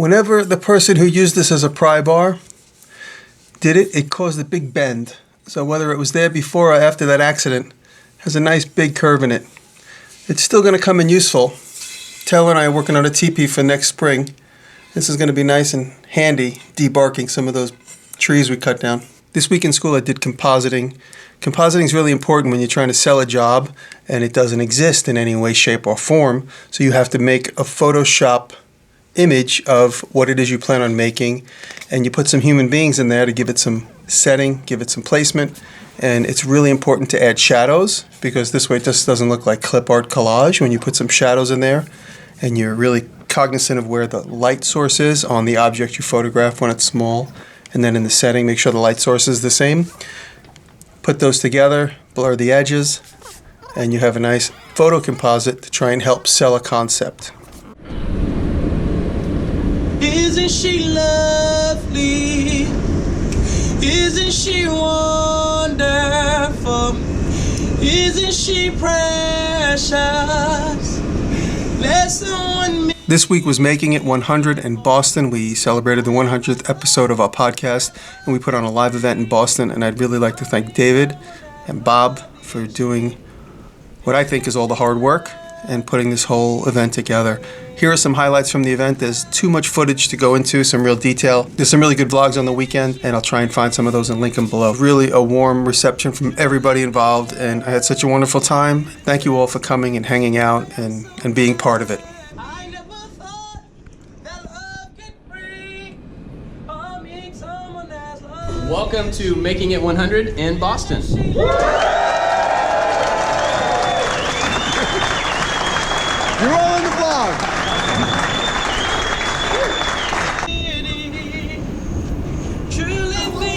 Whenever the person who used this as a pry bar did it, it caused a big bend. So whether it was there before or after that accident, it has a nice big curve in it. It's still going to come in useful. Taylor and I are working on a teepee for next spring. This is going to be nice and handy, debarking some of those trees we cut down. This week in school I did compositing. Compositing is really important when you're trying to sell a job and it doesn't exist in any way, shape, or form. So you have to make a Photoshop image of what it is you plan on making, and you put some human beings in there to give it some setting, give it some placement. And it's really important to add shadows, because this way it just doesn't look like clip art collage when you put some shadows in there, and you're really cognizant of where the light source is on the object you photograph when it's small. And then in the setting, make sure the light source is the same. Put those together, blur the edges, and you have a nice photo composite to try and help sell a concept. Isn't she lovely? Isn't she wonderful? Isn't she precious? Let someone... This week was Making It 100 in Boston. We celebrated the 100th episode of our podcast, and we put on a live event in Boston. And I'd really like to thank David and Bob for doing what I think is all the hard work and putting this whole event together. Here are some highlights from the event. There's too much footage to go into, some real detail. There's some really good vlogs on the weekend, and I'll try and find some of those and link them below. Really a warm reception from everybody involved, and I had such a wonderful time. Thank you all for coming and hanging out and being part of it. Welcome to Making It 100 in Boston. You're all in the vlog. Truly the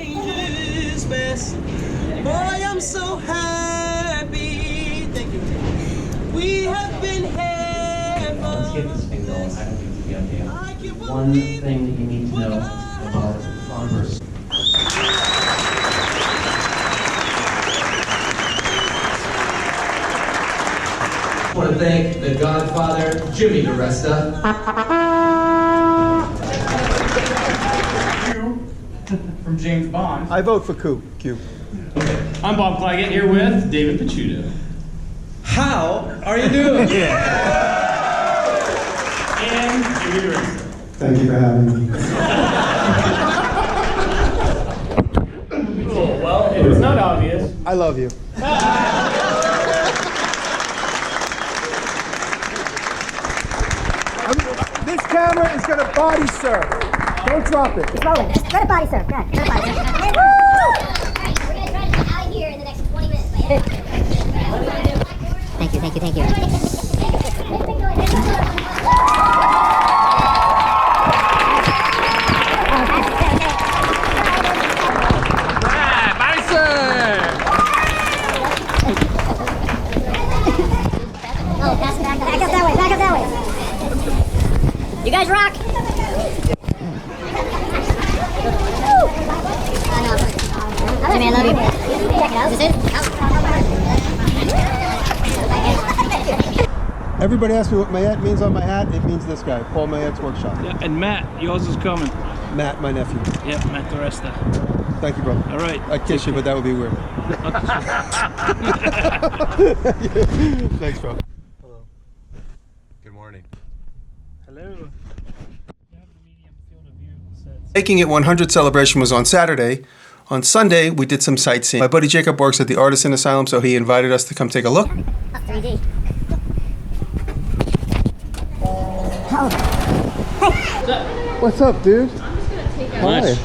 angel's best. Boy, I'm so happy. Thank you. We have been here. Let's get this thing going. I don't need to be up here. One thing that you need to know about Congress. I want to thank the Godfather, Jimmy DiResta. From James Bond. I vote for Q. I'm Bob Claggett here with David Picciuto. How are you doing? And Jimmy DiResta. Thank you for having me. Cool. Well, if it's not obvious. I love you. This camera is going to body surf. Don't drop it. It's rolling. Let it body surf. Let it body surf. Woo! Alright, we're going to try to get out of here in the next 20 minutes. Thank you, thank you, thank you. Back up that way, back up that way. You guys rock. Jimmy, I love you. Check it out. Is this it? Everybody asks me what Mayette means on my hat. It means this guy, Paul Mayette's workshop. Yeah, and Matt, yours is coming. Matt, my nephew. Yep, Matt DiResta. Thank you, brother. All right. I'd kiss you, but that would be weird. Thanks, bro. Hello. Good morning. Hello. Making It 100 celebration was on Saturday. On Sunday, we did some sightseeing. My buddy Jacob works at the Artisans Asylum, so he invited us to come take a look. 3D. What's up, dude? Hi.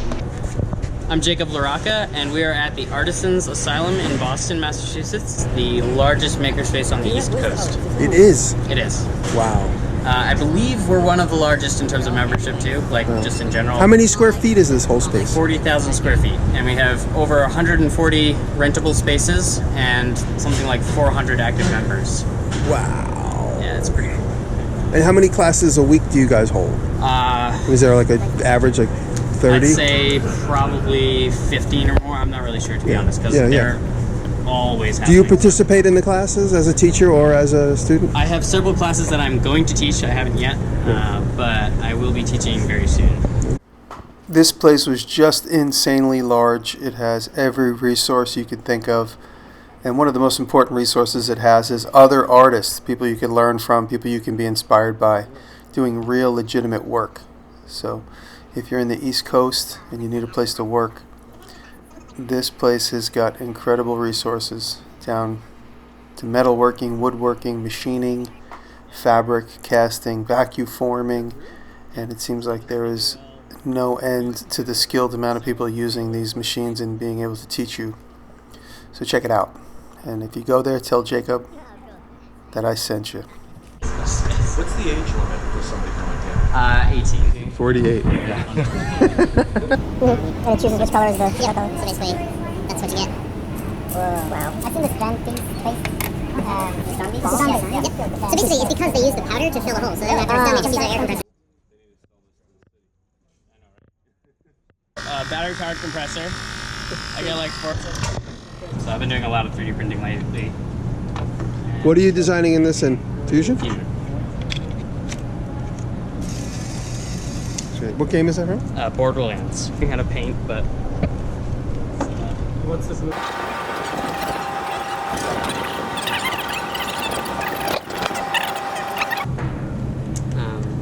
I'm Jacob LaRocca, and we are at the Artisans Asylum in Boston, Massachusetts, the largest makerspace on the East Coast. It is. It is. Wow. I believe we're one of the largest in terms of membership too, like just in general. How many square feet is this whole space? 40,000 square feet, and we have over 140 rentable spaces and something like 400 active members. Wow. Yeah, it's pretty cool. And how many classes a week do you guys hold? Is there like an average, like 30? I'd say probably 15 or more. I'm not really sure, to be honest, because they're always Do happening. you participate in the classes as a teacher or as a student? I have several classes that I'm going to teach. I haven't yet, but I will be teaching very soon. This place was just insanely large. It has every resource you could think of. And one of the most important resources it has is other artists, people you can learn from, people you can be inspired by, doing real legitimate work. So if you're in the East Coast and you need a place to work, this place has got incredible resources down to metalworking, woodworking, machining, fabric, casting, vacuum forming, and it seems like there is no end to the skilled amount of people using these machines and being able to teach you. So check it out. And if you go there, tell Jacob that I sent you. What's the age limit for somebody coming in? 18. 48. And it chooses which color is the yellow color. So basically, that's what you get. Whoa, wow. I've seen this brand things place. Yep. So basically, it's because they use the powder to fill a hole. So they don't have to they just use an air compressor. Battery powered compressor. I get like 4. So I've been doing a lot of 3D printing lately. What are you designing in this in? Fusion? Fusion. What game is that from? Borderlands. We had to paint, but. What's this?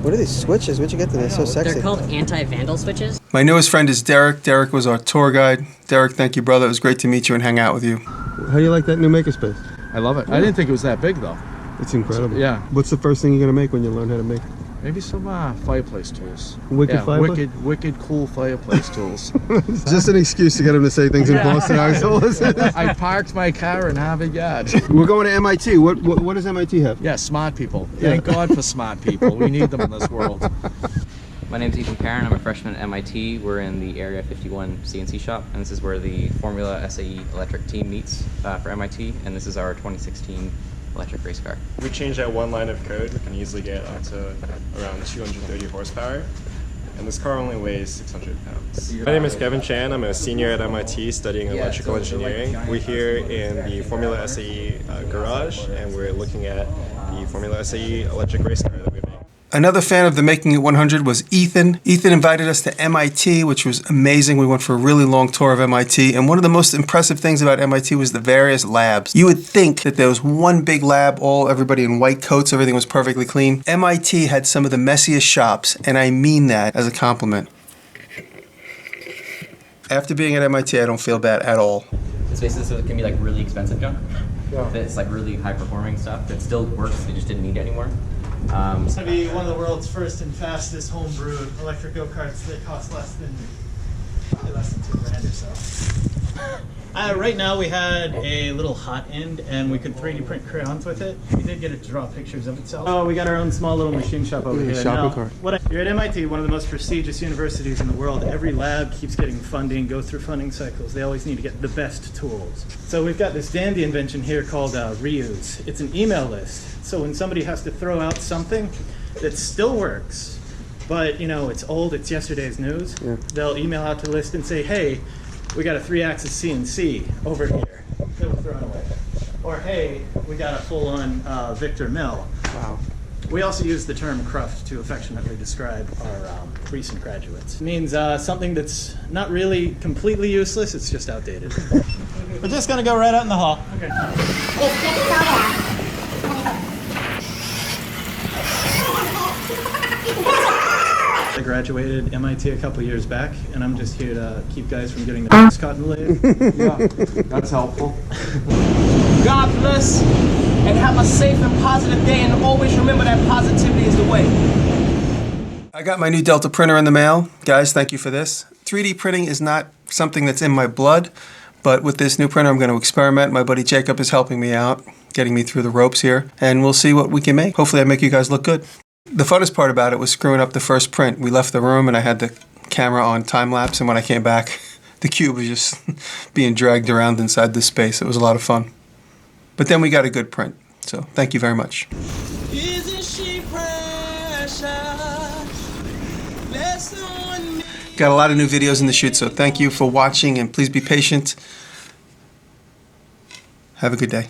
What are these switches? Where'd you get to this? So sexy. They're called anti-vandal switches. My newest friend is Derek. Derek was our tour guide. Derek, thank you, brother. It was great to meet you and hang out with you. How do you like that new makerspace? I love it. I didn't think it was that big though. It's incredible. Yeah. What's the first thing you're going to make when you learn how to make it? Maybe some fireplace tools. Wicked fireplace? Wicked cool fireplace tools. It's just an excuse to get him to say things in Boston. I parked my car in Harvard Yard. We're going to MIT. What does MIT have? Yeah, smart people. Thank God for smart people. We need them in this world. My name is Ethan Karen. I'm a freshman at MIT. We're in the Area 51 CNC shop, and this is where the Formula SAE electric team meets for MIT, and this is our 2016 electric race car. We changed that one line of code and easily get up to around 230 horsepower. And this car only weighs 600 pounds. My name is Kevin Chan. I'm a senior at MIT studying electrical engineering. We're here in the Formula SAE garage, and we're looking at the Formula SAE electric race car that we made. Another fan of the Making It 100 was Ethan. Ethan invited us to MIT, which was amazing. We went for a really long tour of MIT, and one of the most impressive things about MIT was the various labs. You would think that there was one big lab, everybody in white coats, everything was perfectly clean. MIT had some of the messiest shops, and I mean that as a compliment. After being at MIT, I don't feel bad at all. This basically can be like really expensive junk. Yeah. It's like really high performing stuff that still works, they just didn't need it anymore. It's going to be one of the world's first and fastest home-brewed electric go-karts that cost less than $2,000 or so. Right now we had a little hot end and we could 3D print crayons with it. We did get it to draw pictures of itself. Oh, we got our own small little machine shop over here. Shopping cart. You're at MIT, one of the most prestigious universities in the world. Every lab keeps getting funding, goes through funding cycles. They always need to get the best tools. So we've got this dandy invention here called Reuse. It's an email list. So when somebody has to throw out something that still works, but it's old, it's yesterday's news, they'll email out to the list and say, hey, we got a 3-axis CNC over here that was thrown away. Or hey, we got a full-on Victor mill. Wow. We also use the term cruft to affectionately describe our recent graduates. It means something that's not really completely useless, it's just outdated. We're just gonna go right out in the hall. Okay. I graduated MIT a couple years back, and I'm just here to keep guys from getting their caught in the lid. Yeah, that's helpful. God bless and have a safe and positive day, and always remember that positivity is the way. I got my new Delta printer in the mail. Guys, thank you for this. 3D printing is not something that's in my blood, but with this new printer I'm going to experiment. My buddy Jacob is helping me out, getting me through the ropes here, and we'll see what we can make. Hopefully I make you guys look good. The funnest part about it was screwing up the first print. We left the room and I had the camera on time-lapse, and when I came back, the cube was just being dragged around inside this space. It was a lot of fun. But then we got a good print, so thank you very much. Isn't she precious? Got a lot of new videos in the shoot, so thank you for watching, and please be patient. Have a good day.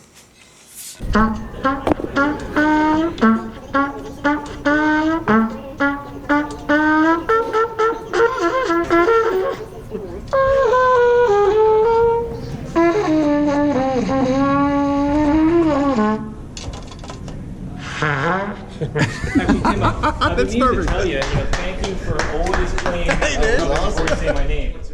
That's perfect. Tell you, thank you for always playing. Hey, man. Say my name.